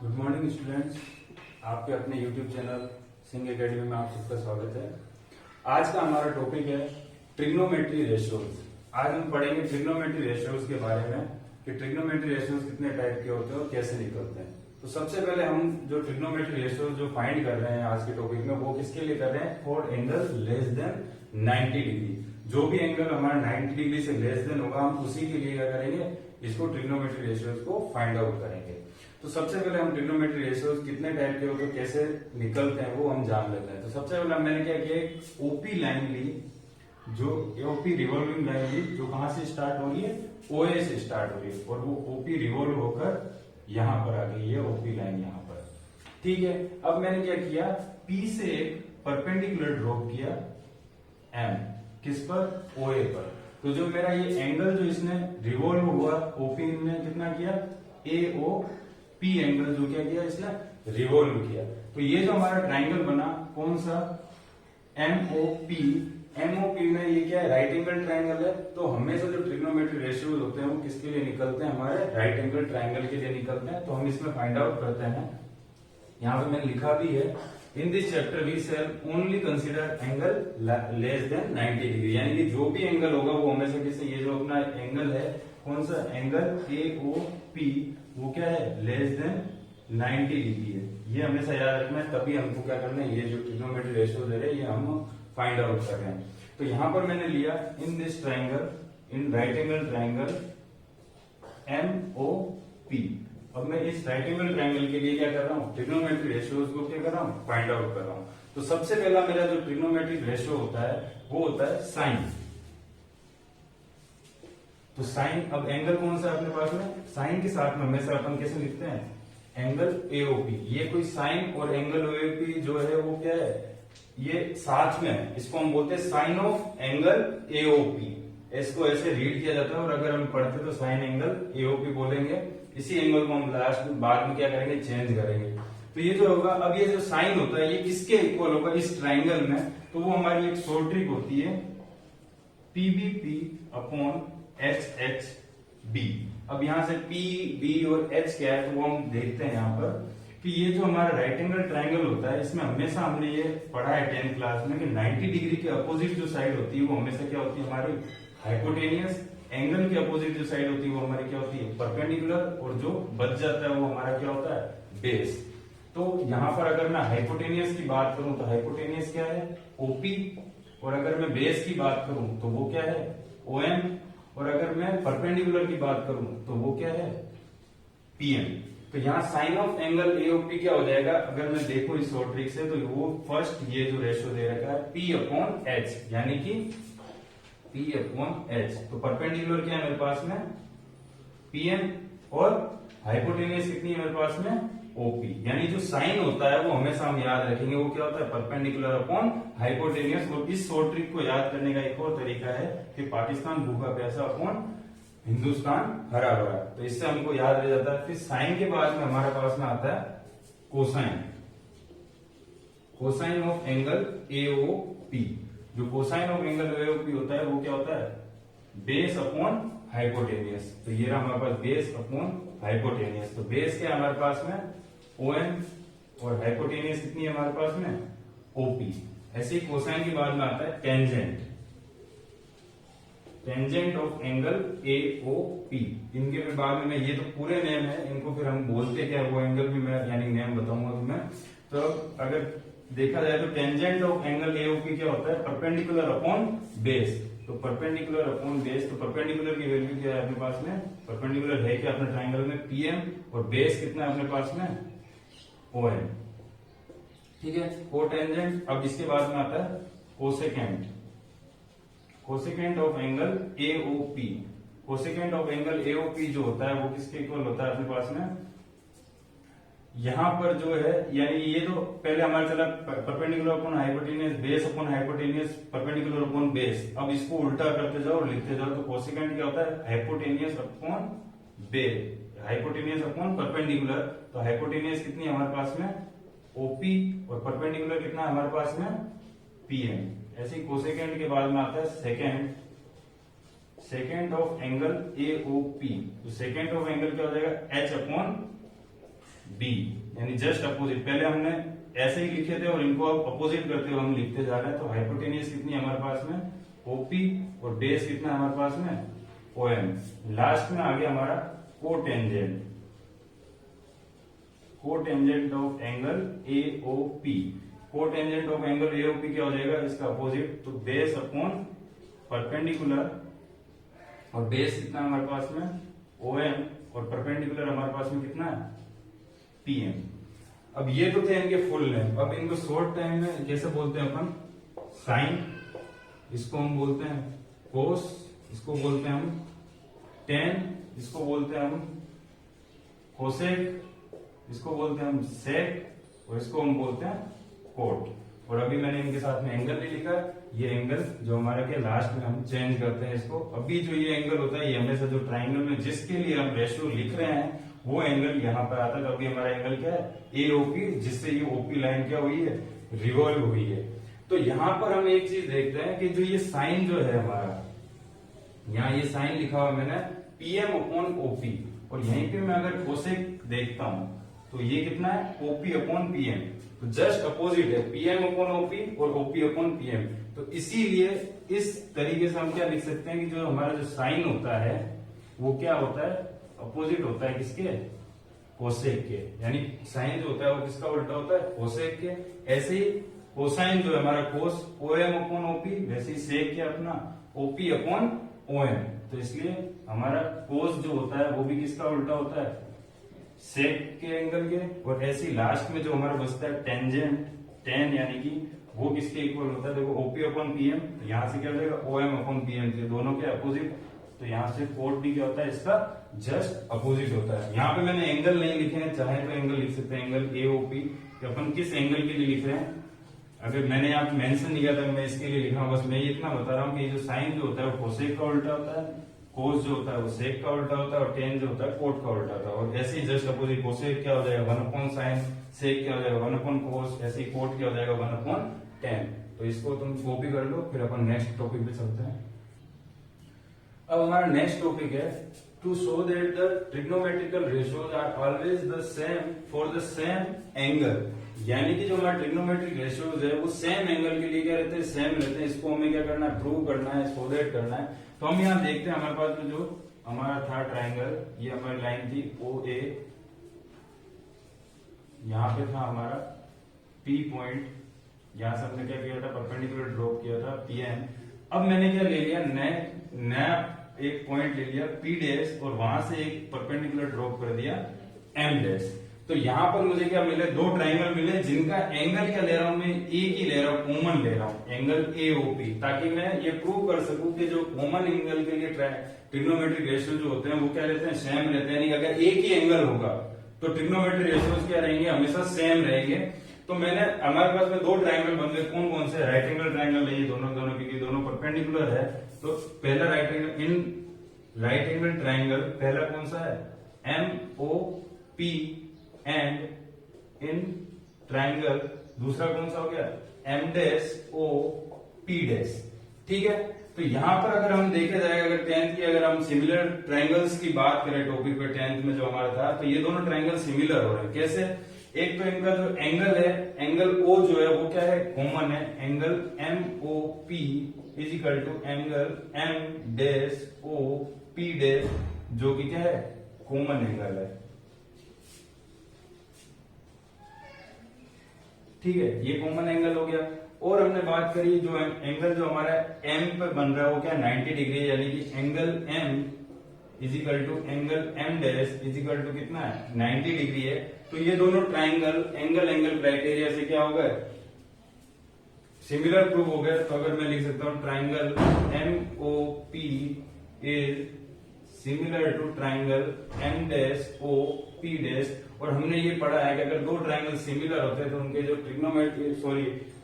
Good morning students, आपके अपने YouTube channel Singh academy में आप सबका स्वागत है। आज का हमारा टॉपिक है ट्रिग्नोमेट्री रेशियोज। आज हम पढ़ेंगे ट्रिग्नोमेट्री रेशियोज के बारे में कि ट्रिग्नोमेट्री रेशियोज कितने टाइप के होते हैं और कैसे निकलते हैं। तो सबसे पहले हम जो ट्रिग्नोमेट्री रेशियोज जो फाइंड कर रहे हैं आज के टॉपिक में, वो किसके लिए कर रहे हैं? For angle less than 90 degree. जो भी एंगल हमारा 90 डिग्री से लेस देन होगा, हम उसी के लिए क्या करेंगे? इसको ट्रिग्नोमेट्री रेशियोज को फाइंड आउट करेंगे। तो सबसे पहले हम ट्रिग्नोमेट्री रेशियोज कितने टाइप के होते हैं, कैसे निकलते हैं, वो हम जान लेते हैं। तो सबसे पहले मैंने क्या किया, एक ओपी लाइन ली, जो ओपी रिवॉल्विंग लाइन ली, जो कहां से स्टार्ट हो रही है? ओए से स्टार्ट हो रही है, और वो ओपी रिवॉल्व होकर यहां पर आ गई है, ओपी लाइन यहां पर। ठीक है, अब मैंने क्या किया, पी से एक परपेंडिकुलर ड्रॉप किया एम, किस पर? ओए पर। तो जो मेरा ये एंगल जो इसने रिवॉल्व हुआ, ओपी ने कितना किया? ए ओ पी एंगल जो क्या किया इसने? रिवॉल्व किया। तो ये जो हमारा ट्राइंगल बना, कौन सा? एमओपी। एमओपी में ये क्या है? राइट एंगल ट्राइंगल है। तो हमेशा जो ट्रिग्नोमेट्री रेशियोज होते हैं वो किसके लिए निकलते हैं? हमारे राइट एंगल ट्राइंगल के लिए निकलते हैं। तो हम इसमें फाइंड आउट करते हैं। यहां पे मैंने लिखा भी है, in this chapter we shall only consider angle less than 90 degree. यानी कि जो भी एंगल होगा वो हमेशा किससे? ये जो अपना एंगल है, कौन सा एंगल? एओपी, वो क्या है? लेस देन 90 डिग्री है। ये हमेशा याद रखना है, तभी हमको क्या करना है, ये जो ट्रिग्नोमेट्री रेशियो दे रहे हैं ये हम फाइंड आउट कर रहे हैं। तो यहां पर मैंने लिया in this triangle, in right angle triangle MOP. अब मैं इस राइट एंगल ट्राइंगल के लिए क्या कर रहा हूं? ट्रिग्नोमेट्री रेशियोज को क्या कर रहा हूं? फाइंड आउट कर रहा हूं। तो सबसे पहला मेरा जो ट्रिग्नोमेट्री रेशियो होता है वो होता है साइन। तो साइन, अब एंगल कौन सा है अपने पास में? साइन के साथ में हमेशा अपन कैसे लिखते हैं? Angle AOP. ये कोई साइन और एंगल ओपी जो है वो क्या है? ये साथ में है। इसको हम बोलते हैं साइन ऑफ एंगल एओपी। इसको ऐसे रीड किया जाता है, और अगर हम पढ़ते तो साइन एंगल एओपी बोलेंगे। इसी एंगल को हम लास्ट में बाद में क्या करेंगे? चेंज करेंगे। तो ये जो होगा, अब ये जो साइन होता है ये किसके इक्वल होगा इस ट्राइंगल में? तो वो हमारी एक शॉर्ट ट्रिक होती है, PBP upon H H B. अब यहां से पी बी और एच क्या है, तो वो हम देखते हैं यहां पर कि ये जो हमारा राइट एंगल ट्राइंगल होता है, इसमें हमेशा हमने ये पढ़ा है 10th क्लास में कि 90 डिग्री के अपोजिट जो साइड होती है वो हमेशा क्या होती है? हमारी हाइपोटेनियस। एंगल के अपोजिट जो साइड होती है वो हमारी क्या होती है? परपेंडिकुलर। और जो बच जाता है वो हमारा क्या होता है? बेस। तो यहां पर अगर मैं हाइपोटेनियस की बात करूं तो हाइपोटेनियस क्या है? ओपी। और अगर मैं बेस की बात करूं तो वो क्या है? ओएम। और अगर मैं परपेंडिकुलर की बात करूं तो वो क्या है? पीएम। तो यहाँ साइन ऑफ एंगल एओपी क्या हो जाएगा? अगर मैं देखूं इस शॉर्ट ट्रिक से, तो वो फर्स्ट ये जो रेशियो दे रखा है पी अपॉन एच, यानी कि पी अपॉन एच। तो परपेंडिकुलर क्या है मेरे पास में? पीएम। और हाइपोटेनियस कितनी है मेरे पास में? ओपी। यानी जो साइन होता है वो हमेशा हम याद रखेंगे, वो क्या होता है? Perpendicular upon hypotenuse. और इस शॉर्ट ट्रिक को याद करने का एक और तरीका है कि पाकिस्तान भूखा प्यासा अपॉन हिंदुस्तान हरा भरा। तो इससे हमको याद रह जाता है। फिर साइन के बाद में हमारे पास में आता है cosine. Cosine of angle AOP. जो कोसाइन ऑफ एंगल एओपी होता है वो क्या होता है? Base upon hypotenuse. तो ये रहा हमारे पास बेस अपॉन हाइपोटेनियस। तो बेस क्या है हमारे पास में? ओएम। और हाइपोटेनियस कितनी है हमारे पास में? ओपी। ऐसे ही कोसाइन के बाद में आता है tangent. Tangent of angle AOP. इनके फिर बाद में, ये तो पूरे नेम है, इनको फिर हम बोलते क्या है वो एंगल भी मैं यानी नेम बताऊंगा तुम्हें। तो अगर देखा जाए तो टेंजेंट ऑफ एंगल एओपी क्या होता है? Perpendicular upon base. तो परपेंडिकुलर अपॉन बेस, तो परपेंडिकुलर की वैल्यू क्या है अपने पास में? परपेंडिकुलर है क्या अपने ट्राइंगल में? पीएम। और बेस कितना है अपने पास में? ओएम। ठीक है, कोटेंजेंट। अब इसके बाद में आता है cosecant. Cosecant of angle AOP. Cosecant of angle AOP जो होता है वो किसके इक्वल होता है अपने पास में? यहां पर जो है, यानी ये तो पहले हमारा चला perpendicular upon hypotenuse, base upon hypotenuse, perpendicular upon base. अब इसको उल्टा करते जाओ और लिखते जाओ। तो कोसेकेंट क्या होता है? Hypotenuse upon base, hypotenuse upon perpendicular. तो हाइपोटेनियस कितनी है हमारे पास में? ओपी। और परपेंडिकुलर कितना है हमारे पास में? पीएम। ऐसे ही कोसेकेंट के बाद में आता है second. Second of angle AOP. तो सेकेंड ऑफ एंगल क्या हो जाएगा? एच अपॉन बी, यानी जस्ट अपोजिट। पहले हमने ऐसे ही लिखे थे और इनको अब अपोजिट करते हुए हम लिखते जा रहे हैं। तो हाइपोटेनियस कितनी है हमारे पास में, ओपी, और बेस कितना है हमारे पास में, ओएम। लास्ट में आ गया हमारा cotangent, cotangent of angle AOP. Cotangent of angle AOP क्या हो जाएगा, इसका अपोजिट, तो बेस अपॉन परपेंडिकुलर, और बेस कितना है हमारे पास में, ओएम, और परपेंडिकुलर हमारे पास में कितना है, पीएम। अब ये तो थे इनके फुल नेम। अब इनको शॉर्ट टाइम में कैसे बोलते हैं अपन, साइन, इसको हम बोलते हैं कोस, इसको बोलते हैं हम टेन, इसको बोलते हैं हम कोसेक, इसको बोलते हैं हम सेक, और इसको हम बोलते हैं कोट। और अभी मैंने इनके साथ में एंगल भी लिखा, ये एंगल जो हमारे के लास्ट में हम चेंज करते हैं इसको। अभी जो ये एंगल होता है ये हमेशा जो ट्राइंगल में जिसके लिए हम रेशियो लिख रहे हैं वो एंगल यहाँ पर आता है। तो अभी हमारा एंगल क्या है, एओपी, जिससे ये ओपी लाइन क्या हुई है, रिवॉल्व हुई है। तो यहाँ पर हम एक चीज देखते हैं कि जो ये साइन जो है हमारा, यहाँ ये साइन लिखा हुआ मैंने पीएम अपॉन ओपी, और यहीं पे मैं अगर कोसेक देखता हूं तो ये कितना है, ओपी अपॉन पीएम। तो जस्ट अपोजिट है, पीएम अपॉन ओपी और ओपी अपॉन पीएम। तो इसीलिए इस तरीके से हम क्या लिख सकते हैं कि जो हमारा जो साइन होता है वो क्या होता है, अपोजिट होता है किसके, कोसेक के। यानी साइन जो होता है वो किसका उल्टा होता है, कोसेक के। ऐसे ही कोसाइन जो है हमारा कोस, ओएम अपॉन ओपी, वैसे ही सेक क्या अपना, ओपी अपॉन ओएम। तो इसलिए हमारा कोस जो होता है वो भी किसका उल्टा होता है, सेक के एंगल के। और ऐसे ही लास्ट में जो हमारा बचता है टेंजेंट, टेन, यानी कि वो किसके इक्वल होता है, देखो ओपी अपॉन पीएम। तो यहां से क्या हो जाएगा, ओएम अपॉन पीएम, दोनों के अपोजिट। तो यहाँ से कोट भी क्या होता है, इसका जस्ट अपोजिट होता है। यहाँ पे मैंने एंगल नहीं लिखे हैं, चाहे तो एंगल लिख सकते हैं, एंगल एओपी, कि अपन किस एंगल के लिए लिख रहे हैं। अगर मैंने यहाँ पे मेंशन नहीं किया था, मैं इसके लिए लिखा हूँ, बस मैं इतना बता रहा हूँ कि जो साइन जो होता है वो कोसेक का उल्टा होता है, कोस जो होता है वो सेक का उल्टा होता है, और टेन जो होता है कोट का उल्टा होता है। और ऐसे ही जस्ट अपोजिट, कोसेक क्या हो जाएगा, 1 अपॉन साइन, सेक क्या हो जाएगा 1 अपॉन कोस, ऐसे ही कोट क्या हो जाएगा 1 अपॉन टेन। तो इसको तुम कॉपी कर लो, फिर अपन नेक्स्ट टॉपिक पे चलते हैं। अब हमारा नेक्स्ट टॉपिक है to show that the trigonometrical ratios are always the same for the same angle. यानी कि जो हमारा ट्रिग्नोमेट्रिक रेशियोज है वो सेम एंगल के लिए क्या रहते हैं, सेम रहते हैं। इसको हमें क्या करना है, प्रूव करना है, शो दैट करना है। तो हम यहाँ देखते हैं हमारे पास में जो हमारा था ट्राइंगल, ये हमारी लाइन थी ओ ए, यहाँ पे था हमारा पी पॉइंट, यहां से हमने क्या किया था, परपेंडिकुलर ड्रॉप किया था पीएम। अब मैंने क्या ले लिया, नया एक पॉइंट ले लिया पी डैश, और वहां से एक परपेंडिकुलर ड्रॉप कर दिया एम डैश। तो यहां पर मुझे क्या मिले, दो ट्राइंगल मिले जिनका एंगल क्या ले रहा हूं मैं, एक ही ले रहा हूं, कॉमन ले रहा हूं, एंगल एओपी, ताकि मैं ये प्रूव कर सकूं कि जो कॉमन एंगल के लिए ट्रिग्नोमेट्रिक रेशियो जो होते हैं वो क्या रहते हैं, सेम रहते हैं। यानी अगर एक ही एंगल होगा तो ट्रिग्नोमेट्रिक रेशियोज क्या रहेंगे, हमेशा सेम रहेंगे। तो मैंने, हमारे पास में दो ट्राइंगल बन गए, कौन कौन से, राइट एंगल ट्राइंगल है ये दोनों क्योंकि दोनों परपेंडिकुलर है। तो पहला right angle, in right angle triangle पहला कौन सा है, M O P, and in triangle दूसरा कौन सा हो गया, M dash O P dash. ठीक है। तो यहां पर अगर हम देखे जाए, अगर 10th की अगर हम सिमिलर ट्राइंगल्स की बात करें टॉपिक पे 10th में जो हमारा था, तो ये दोनों ट्राइंगल सिमिलर हो रहे हैं। कैसे, एक तो इनका जो एंगल है, एंगल ओ जो है वो क्या है, कॉमन है। Angle M O P is equal to angle M dash O P dash, जो कि क्या है, कॉमन एंगल है। ठीक है, ये कॉमन एंगल हो गया। और हमने बात करी जो एंगल जो हमारा एम पे बन रहा है वो क्या, 90 डिग्री, यानी कि angle M is equal to angle M dash is equal to कितना है, 90 डिग्री है। तो ये दोनों ट्राइंगल एंगल क्राइटेरिया से क्या हो गए, सिमिलर प्रूव हो गए। तो अगर मैं लिख सकता हूं triangle M O P is similar to triangle M dash O P dash. और हमने ये पढ़ा है कि अगर दो ट्राइंगल सिमिलर होते हैं तो उनके जो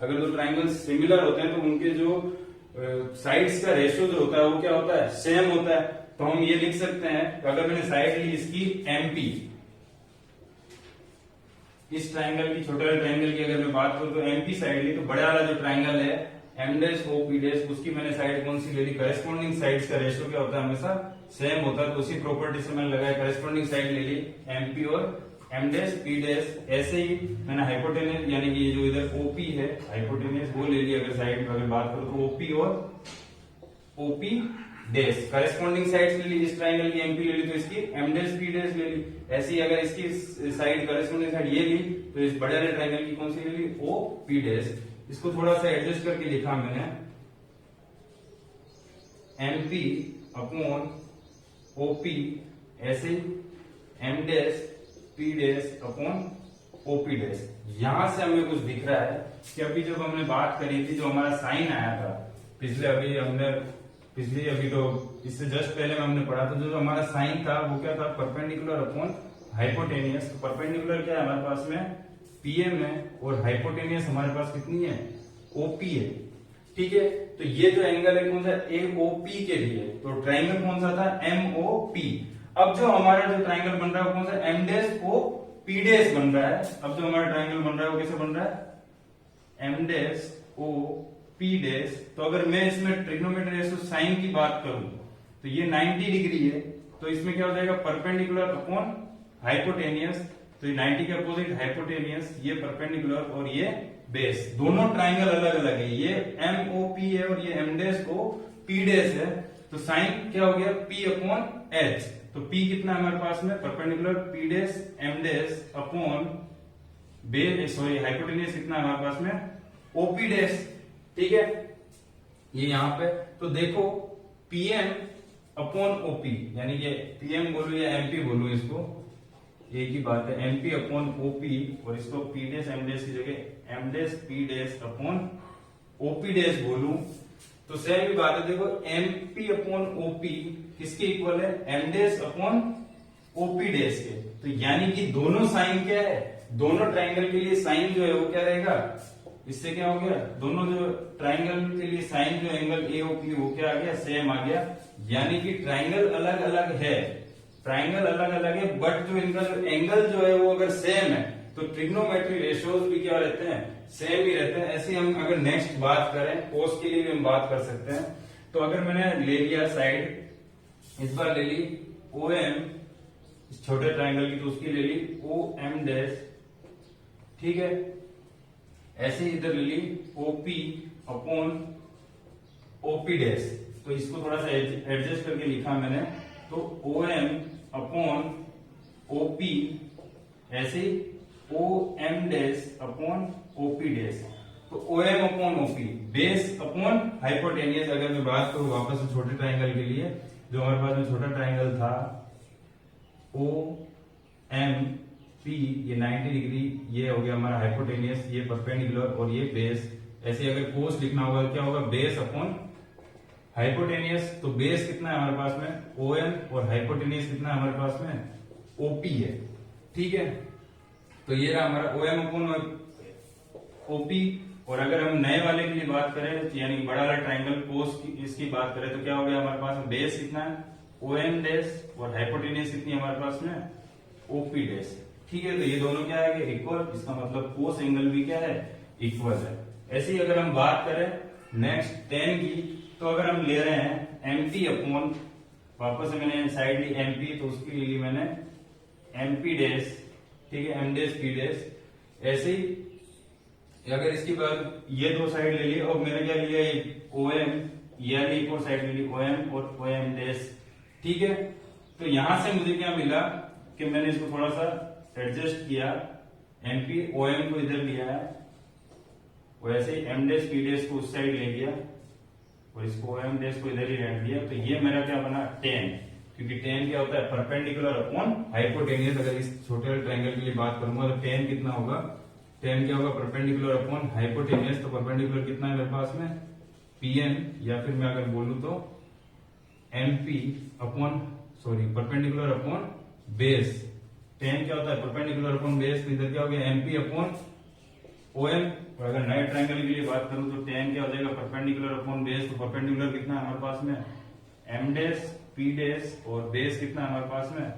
अगर दो ट्राइंगल सिमिलर होते हैं तो उनके जो साइड्स का रेशियो जो होता है वो क्या होता है, सेम होता है। तो हम ये लिख सकते हैं, अगर मैंने साइड ली इसकी एमपी, इस ट्राइंगल की, छोटे वाले ट्राइंगल की अगर मैं बात करूं तो एमपी साइड ली, तो बड़ा वाला जो ट्राइंगल है M dash O P dash, उसकी मैंने साइड कौन सी ले ली, करेस्पॉन्डिंग साइड्स का रेशियो क्या होता है, हमेशा सेम होता है। तो उसी प्रॉपर्टी से मैंने लगाया, करेस्पॉन्डिंग साइड ले ली एमपी और एम डैश पी डैश। ऐसे ही मैंने हाइपोटेनियस यानी कि ये जो इधर ओपी है हाइपोटेनियस वो ले लिया। अगर साइड में अगर बात करूं तो ओपी और ओपी डैश करेस्पॉन्डिंग साइड्स ले ली। इस ट्राइंगल की एमपी ले ली तो इसकी एम डैश पी डैश ले ली। ऐसे ही अगर इसकी साइड करेस्पॉन्डिंग साइड ये ली तो इस बड़े वाले ट्राइंगल की कौन सी ले ली, ओ पी डैश। इसको थोड़ा सा एडजस्ट करके लिखा मैंने एमपी अपॉन ओपी, ऐसे M dash P dash upon OP dash. यहां से हमें कुछ दिख रहा है कि अभी जब हमने बात करी थी जो हमारा साइन आया था पिछले अभी तो इससे जस्ट पहले में हमने पढ़ा था जो हमारा साइन था वो क्या था, परपेंडिकुलर अपॉन हाइपोटेनियस। तो परपेंडिकुलर क्या है हमारे पास में पीएम है और हाइपोटेनियस हमारे पास कितनी है, ओपी है। ठीक है, तो ये जो एंगल है कौन सा, एओपी के लिए। तो ट्राइंगल कौन सा था, एमओपी। अब जो हमारा जो ट्राइंगल बन रहा है वो कौन सा, M dash O P dash बन रहा है। अब जो हमारा ट्राइंगल बन रहा है वो कैसे बन रहा है, M dash O P dash. तो अगर मैं इसमें ट्रिग्नोमेट्री रेशियो साइन की बात करूं तो ये 90 डिग्री है, तो इसमें क्या हो जाएगा, परपेंडिकुलर अपॉन हाइपोटेनियस। तो ये 90 के अपोजिट हाइपोटेनियस, ये परपेंडिकुलर और ये बेस। दोनों ट्राइंगल अलग अलग है, ये एम ओ पी है और ये M dash O P dash है। तो साइन क्या हो गया, पी अपॉन एच। तो पी कितना है हमारे पास में, perpendicular P dash M dash upon base, sorry hypotenuse कितना है हमारे पास में, ओपी डैश। ठीक है, ये यहां पे तो देखो पीएम अपॉन ओपी, यानी कि पीएम बोलू या एमपी बोलू, इसको एक ही बात है, एमपी अपॉन ओपी। और इसको पी डैश एम डैश की जगह M dash P dash upon OP dash बोलू तो सेम ही बात है। देखो एमपी अपॉन ओपी किसके इक्वल है, M dash upon OP dash के। तो यानी कि दोनों साइन क्या है, दोनों ट्राइंगल के लिए साइन जो है वो क्या रहेगा, इससे क्या हो गया, दोनों जो ट्राइंगल के लिए साइन जो एंगल एओपी वो क्या आ गया, सेम आ गया। यानी कि ट्राइंगल अलग अलग है, ट्राइंगल अलग अलग है, बट जो इनका जो एंगल जो है वो अगर सेम है तो ट्रिग्नोमेट्री रेशियोज भी क्या रहते हैं, सेम ही रहते हैं। ऐसे हम अगर नेक्स्ट बात करें कोस के लिए भी हम बात कर सकते हैं। तो अगर मैंने ले लिया साइड, इस बार ले ली ओ एम इस छोटे ट्राइंगल की, तो उसकी ले ली ओ एम डैश। ठीक है, ऐसे ही इधर ले ली ओपी अपॉन ओपी डैश। तो इसको थोड़ा सा एडजस्ट करके लिखा मैंने, तो ओ एम अपॉन ओपी, ऐसे O M dash upon OP dash. तो O M upon OP base upon hypotenuse. अगर मैं बात करूं वापस से छोटे ट्राइंगल के लिए, जो हमारे पास में छोटा ट्राइंगल था ओ एम पी, ये 90 डिग्री, ये हो गया हमारा हाइपोटेनियस, ये परपेंडिकुलर और ये बेस। ऐसे अगर कोस लिखना होगा क्या होगा, बेस अपॉन हाइपोटेनियस। तो बेस कितना है हमारे पास में, ओ एम, और हाइपोटेनियस कितना है हमारे पास में, ओपी है। ठीक है, तो ये रहा हमारा ओ एम अपॉन ओपी। और अगर हम नए वाले के लिए बात करें यानी बड़ा वाला ट्राइंगल कोस की इसकी बात करें तो क्या हो गया हमारे पास में, बेस कितना है ओ एम डैश और हाइपोटेनियस कितनी है हमारे पास में, ओपी डैश। ठीक है, तो ये दोनों क्या है इक्वल, इसका मतलब कोस एंगल भी क्या है, इक्वल है। ऐसे ही अगर हम बात करें नेक्स्ट टेन की, तो अगर हम ले रहे हैं एमपी अपॉन, वापस से मैंने साइड ली एमपी, तो उसकी ली मैंने एमपी डैश। ठीक है, एम डैश पी डैश। ऐसे ही अगर इसकी बात ये दो साइड ले ली और मैंने क्या लिया ओ एम, ये एक और साइड ले ली ओ एम और ओ एम डैश। ठीक है, तो यहां से मुझे क्या मिला कि मैंने इसको थोड़ा सा एडजस्ट किया, एमपी ओ एम को इधर लिया है, वैसे ही एम डैश पी डैश को उस साइड ले गया और इसको ओ एम डैश को इधर ही रहने दिया। तो ये मेरा क्या बना, टेन। क्योंकि टेन क्या होता है, परपेंडिकुलर अपॉन हाइपोटेनियस। अगर इस छोटे ट्राइंगल के लिए बात करूंगा तो टेन कितना होगा, टेन क्या होगा, परपेंडिकुलर अपॉन हाइपोटेनियस। तो परपेंडिकुलर कितना है मेरे पास में, पीएन, या फिर मैं अगर बोलूं तो MP upon, sorry perpendicular upon base. Ten क्या होता है, परपेंडिकुलर अपॉन बेस, तो इधर क्या हो गया एमपी अपॉन ओएम। और अगर नए ट्राइंगल के लिए बात करूं तो टेन क्या हो जाएगा, परपेंडिकुलर अपॉन बेस। तो परपेंडिकुलर कितना है हमारे पास में, एम डैश पी डैश, और बेस कितना है हमारे पास में,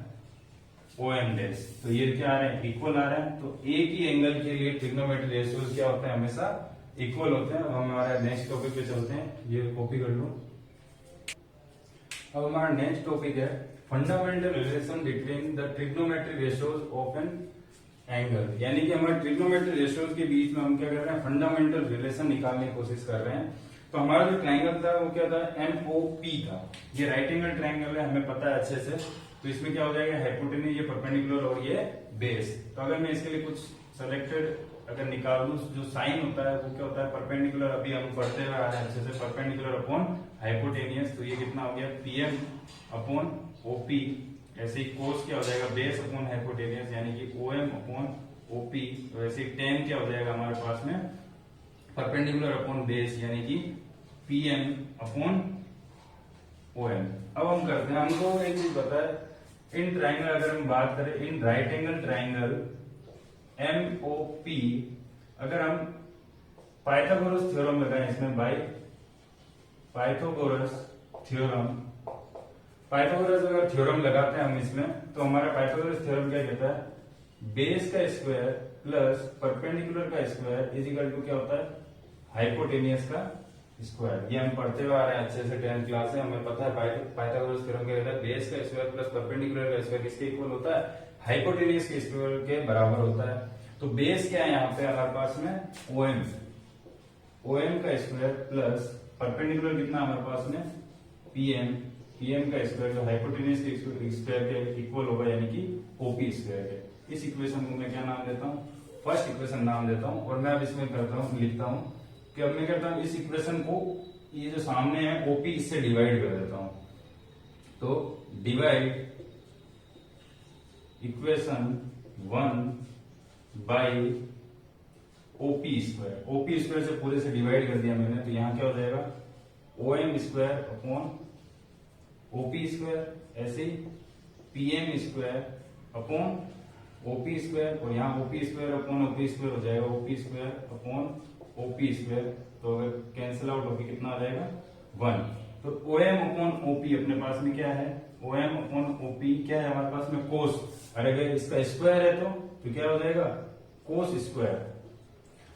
ओ एम डैश। तो ये क्या आ रहे हैं, इक्वल आ रहे हैं। तो एक ही एंगल के लिए ट्रिग्नोमेट्री रेशियोज क्या होते हैं, हमेशा इक्वल होते हैं। अब हम हमारे नेक्स्ट टॉपिक पे चलते हैं, ये कॉपी कर लो। अब हमारा नेक्स्ट टॉपिक है fundamental relation between the trigonometry ratios of an angle, यानी कि हमारे ट्रिग्नोमेट्री रेशियोज के बीच में हम क्या कर रहे हैं, फंडामेंटल रिलेशन निकालने की कोशिश कर रहे हैं। तो हमारा जो ट्राइंगल था वो क्या था, MOP था। ये राइट एंगल ट्राइंगल है, हमें पता है अच्छे से। तो इसमें क्या हो जाएगा, हाइपोटेन्यूज, ये परपेंडिकुलर और ये बेस। तो अगर मैं इसके लिए कुछ सेलेक्टेड अगर निकाल दूं, जो साइन होता है वो क्या होता है, परपेंडिकुलर। अभी हम पढ़ते हुए आ रहे हैं अच्छे से, परपेंडिकुलर अपॉन हाइपोटेनियस। तो ये कितना हो गया, PM अपॉन OP। ऐसे ही कोस क्या हो जाएगा, बेस अपॉन हाइपोटेनियस, यानी कि OM अपॉन OP। तो ऐसे ही टेन क्या हो जाएगा हमारे पास में, परपेंडिकुलर अपॉन बेस, यानी कि PM अपॉन OM। अब हम करते हैं, हमको एक चीज पता है, इन ट्राइंगल अगर हम बात करें, इन राइट एंगल ट्राइंगल MOP, अगर हम पाइथागोरस थ्योरम लगाएं इसमें, बाय पाइथागोरस थ्योरम, पाइथागोरस अगर थ्योरम लगाते हैं हम इसमें, तो हमारा पाइथागोरस थ्योरम क्या कहता है, बेस का स्क्वायर प्लस परपेंडिकुलर का स्क्वायर इज इक्वल टू क्या होता है, हाइपोटेनियस का स्क्वायर। ये हम पढ़ते हुए आ रहे हैं अच्छे से 10th क्लास में, हमें पता है पाइथागोरस थ्योरम क्या कहता है, बेस का स्क्वायर प्लस परपेंडिकुलर का स्क्वायर किसके इक्वल होता है, हाइपोटेनियस के स्क्वायर के बराबर होता है। तो बेस क्या है यहाँ पे हमारे पास में, OM का स्क्वायर प्लस परपेंडिकुलर कितना हमारे पास में, PM का स्क्वायर, जो हाइपोटेनियस के स्क्वायर के इक्वल होगा, यानी कि OP स्क्वायर है। इस इक्वेशन को मैं क्या नाम देता हूँ, फर्स्ट इक्वेशन नाम देता हूँ। और मैं अब इसमें करता हूँ, लिखता हूँ कि अब मैं करता हूँ इस इक्वेशन को, ये जो सामने है OP, इससे डिवाइड कर देता हूं। तो divide equation 1 by OP square. OP square से पूरे से डिवाइड कर दिया मैंने, तो यहां क्या हो जाएगा, OM square upon OP square, ऐसे ही PM square upon OP square, और यहाँ OP square upon OP square हो जाएगा, OP square upon OP square. तो अगर कैंसिल आउट होगी कितना आ जाएगा, 1। तो OM अपॉन OP अपने पास में क्या है, OM अपॉन OP क्या है हमारे पास में, कोस। अरे अगर इसका स्क्वायर है तो क्या हो जाएगा, कोस स्क्वायर।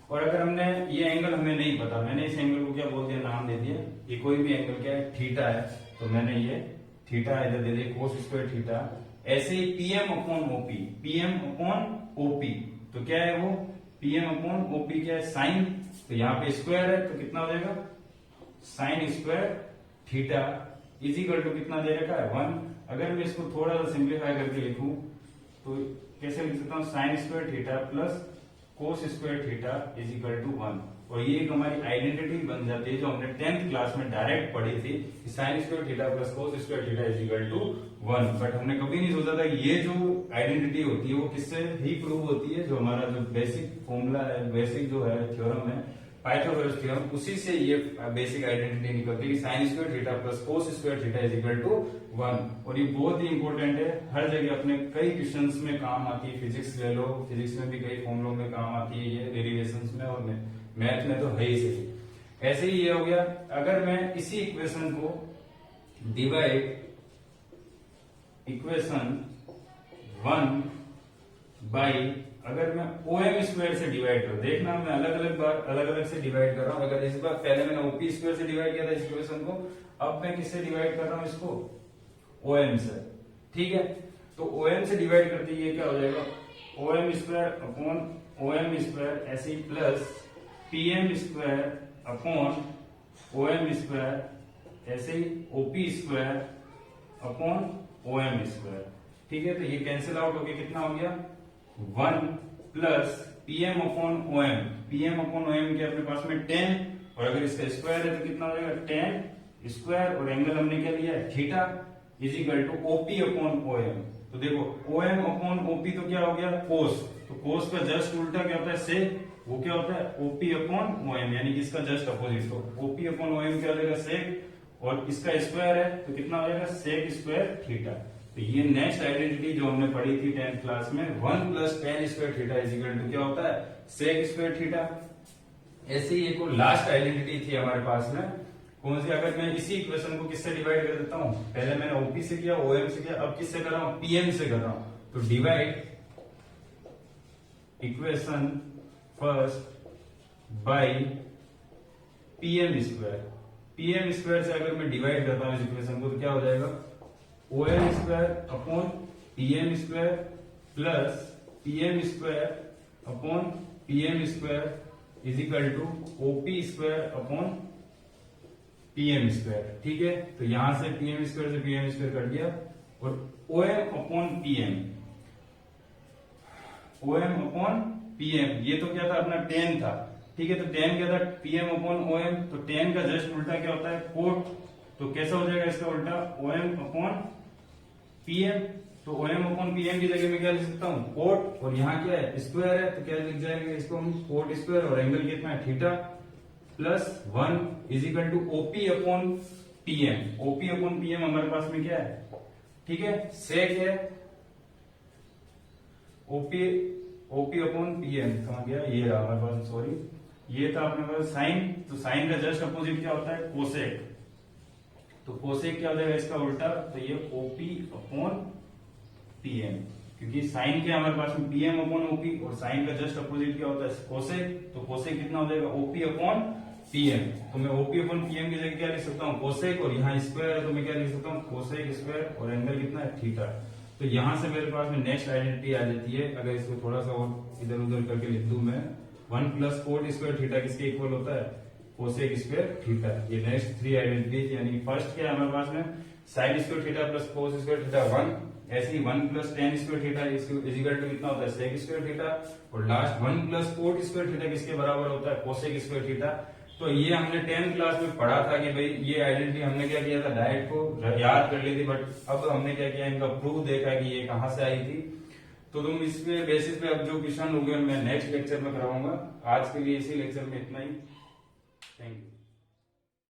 और अगर हमने ये एंगल हमें नहीं पता, मैंने इस एंगल को क्या बोल दिया, नाम दे दिया, ये कोई भी एंगल क्या है, थीटा है, तो मैंने ये थीटा इधर दे दिया, कोस स्क्वायर थीटा। ऐसे ही PM upon OP, PM upon OP, तो क्या है वो, PM अपॉन OP क्या है, साइन। तो यहाँ पे स्क्वायर है, तो कितना हो जाएगा, sine square theta is equal to कितना दे रखा है, 1। अगर मैं इसको थोड़ा सा सिंप्लीफाई करके लिखूं तो कैसे लिख सकता हूँ, sine square theta plus cos square theta is equal to 1। और ये एक हमारी आइडेंटिटी बन जाती है, जो हमने 10th क्लास में डायरेक्ट पढ़ी थी, sine square theta plus cos square theta is equal to 1। But हमने कभी नहीं सोचा था कि ये जो आइडेंटिटी होती है वो किससे ही प्रूव होती है, जो हमारा जो बेसिक फॉर्मूला है, बेसिक जो है थ्योरम है पाइथागोरस थ्योरम, उसी से ये बेसिक आइडेंटिटी निकलती है, sine square theta plus cos square theta is equal to 1। और ये बहुत ही इंपॉर्टेंट है, हर जगह अपने कई क्वेश्चंस में काम आती है, फिजिक्स ले लो, फिजिक्स में भी कई फॉर्मूलों में काम आती है ये, डेरिवेशंस में, और मैथ में तो है ही सही। ऐसे ही ये हो गया, अगर मैं इसी इक्वेशन को डिवाइड इक्वेशन 1 बाई, अगर मैं OM स्क्वायर से डिवाइड करूं, देखना मैं अलग अलग बार अलग अलग से डिवाइड कर रहा हूं। अगर इस बार पहले मैंने OP स्क्वायर से डिवाइड किया था इस इक्वेशन को, अब मैं किससे डिवाइड कर रहा हूं इसको, OM से। ठीक है, तो OM से डिवाइड करते ये क्या हो जाएगा, OM square upon OM square, ऐसे ही plus PM square upon OM square, ऐसे ही OP square upon OM square. ठीक है, तो ये कैंसिल आउट हो गया, कितना हो गया, 1 plus PM upon OM, PM upon OM के अपने पास में 10, और अगर इसका स्क्वायर है तो कितना हो जाएगा, 10 स्क्वायर, और एंगल हमने क्या लिया है, theta is equal to OP upon OM। तो देखो OM अपॉन OP तो क्या हो गया, कोस। तो कोस का जस्ट उल्टा क्या होता है, सेक। वो क्या होता है, OP अपॉन OM, यानी कि इसका जस्ट अपोजिट। तो OP अपॉन OM क्या हो जाएगा, सेक, और इसका स्क्वायर है तो कितना हो जाएगा, सेक स्क्वायर थीटा। तो ये नेक्स्ट आइडेंटिटी जो हमने पढ़ी थी 10th क्लास में, 1 plus tan square theta is equal to क्या होता है, सेक स्क्वायर थीटा। ऐसे ही एक लास्ट आइडेंटिटी थी हमारे पास में, कौन सी, अगर मैं इसी इक्वेशन को किससे डिवाइड कर देता हूं, पहले मैंने OP से किया, OM से किया, अब किससे कर रहा हूं, PM से कर रहा हूं। तो divide equation first by PM square. PM square से अगर मैं डिवाइड करता हूं इस इक्वेशन को, तो क्या हो जाएगा, OM square upon PM square plus PM square upon PM square is equal to OP square upon PM square. ठीक है, तो यहां से पीएम स्क्वायर कर दिया और OM upon PM, OM upon PM, ये तो क्या था अपना टेन था। ठीक है, तो टेन क्या था पीएम अपॉन ओएम, तो टेन का जस्ट उल्टा क्या होता है कोट, तो कैसा हो जाएगा इसका उल्टा ओएम अपॉन पीएम। तो ओएम अपॉन पीएम की जगह में क्या लिख सकता हूँ कोट, और यहाँ क्या है स्क्वायर है, तो क्या लिख जाएंगे इसको हम कोट स्क्वायर, और एंगल कितना है theta, plus 1 is equal to OP upon PM. OP upon PM हमारे पास में क्या है, ठीक है सेक है, ओपी अपॉन पीएम कहाँ गया, ये रहा हमारे पास, सॉरी ये था अपने पास साइन, तो साइन का जस्ट अपोजिट क्या होता है कोसेक, तो कोसेक क्या हो जाएगा इसका उल्टा, तो ये ओपी अपॉन पीएम, क्योंकि साइन के हमारे पास में पीएम अपॉन ओपी, और साइन का जस्ट अपोजिट क्या होता है कोसेक, तो कोसेक कितना हो जाएगा ओपी अपॉन पीएम। तो मैं ओपी अपॉन पीएम की जगह क्या लिख सकता हूँ कोसेक, और यहाँ स्क्वायर है तो मैं क्या लिख सकता हूँ कोसेक स्क्वायर, और एंगल कितना है थीटा। तो यहां से मेरे पास में नेक्स्ट आइडेंटिटी आ जाती है, अगर इसको थोड़ा सा और इधर उधर करके लिख दूं मैं, 1 प्लस कोट स्क्वायर थीटा किसके इक्वल होता है कोसेक स्क्वायर थीटा। ये नेक्स्ट 3 आइडेंटिटी, यानी फर्स्ट क्या है हमारे पास में sine square theta plus cos square theta 1, ऐसे ही 1 plus tan square theta is equal to कितना होता है सेक स्क्वायर थीटा, और last 1 plus cot square theta किसके बराबर होता है कोसेक स्क्वायर थीटा। तो ये हमने 10th क्लास में पढ़ा था कि भाई ये आइडेंटिटी हमने क्या किया था डायरेक्ट को याद कर ली थी, बट अब हमने क्या किया इनका प्रूफ देखा कि ये कहां से आई थी। तो तुम इसके बेसिस पे अब जो क्वेश्चन होंगे मैं नेक्स्ट लेक्चर में कराऊंगा। आज के लिए इसी लेक्चर में इतना ही, थैंक यू।